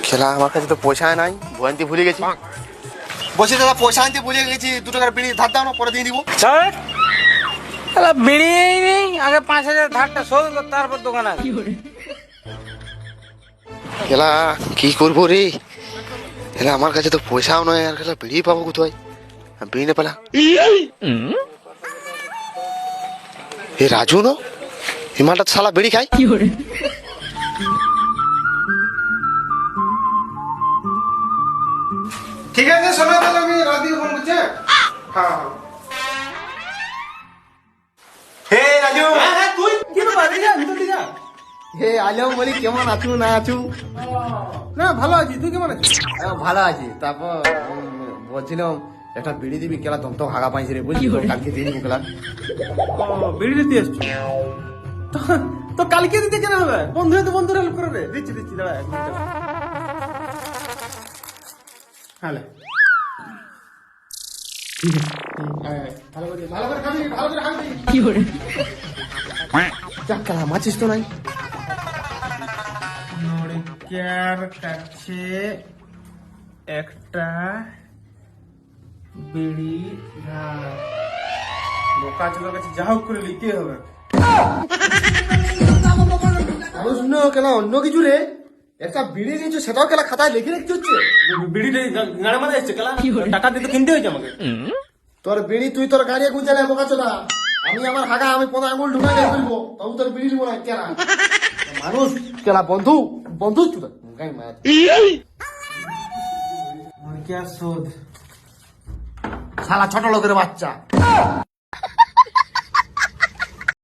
খেলা আমার কাছে তো পয়সা নাই, ভয়ন্তি ভুলে গেছি। বলছি দাদা পয়সা আনতে ভুলে গেছি, 2 টাকার বিড়ি ধার দাও না, পরে দিয়ে দিব। বিড়ি নেই, আগে 5,000 ধারটা শোধ কর, তারপর দোকান আছে। খেলা কি করবো রে, খেলা আমার কাছে তো পয়সাও নয়, আর খেলা বিড়ি পাবো কোথায়? বিড়ি না পেলা এ রাজু না, হিমালটা শালা বিড়ি খাই। ঠিক আছে, শোনা তাহলে আমি রাতে ফোন করছি। হ্যাঁ হে রাজু, হ্যাঁ তুই কি ব্যাপার? ভিতর দিকে হে আলম বলি, কেমন আছু না আছু? না, ভালো আছি, তুই কেমন আছিস? ভালো আছি। তারপর বলছিলাম একটা বিড়ি দিবি, কেলা দম তো হাগা পাইছে রে, বুঝলি তো, কালকে দিয়ে দিব কেলা। বিড়ি দিতে এসছো তো কালকে দিতে কেন হবে? বন্ধু তো বন্ধুরা হেল্প করবে। দিচ্ছি দাঁড়া 1 মিনিট। হ্যাঁ ভালো করে খাবি, ভালো করে খাবি। যাক কেলা, মাছিস তো নাই। নড়িকার কাছে একটা বিড়ি ধার। বোকা চোদার কাছে যা হোক করে নিতে হবে। অন্য কেলা অন্য কিছু রে, একটা বিড়ি দিয়েছো সেটাও কেলা খাতায় লিখে রাখতে হচ্ছে। বিড়িটা গাড়ি মাঝে এসছে কেলা, টাকা দিয়ে তো কিনতে হয়েছে আমাকে। তোর বিড়ি তুই তোর গাড়ি গুঁজালে বোকা চোদা, আমি আমার হাগা আমি 15 আঙুল ঢুকাই দিয়ে ফেলবো, তবু তোর বিড়ি দিব না কেলা। মানুষ কেলা বন্ধু বন্ধু চোদা গাই মার। নড়িকার শোধ। শালা ছোট লোকের বাচ্চা।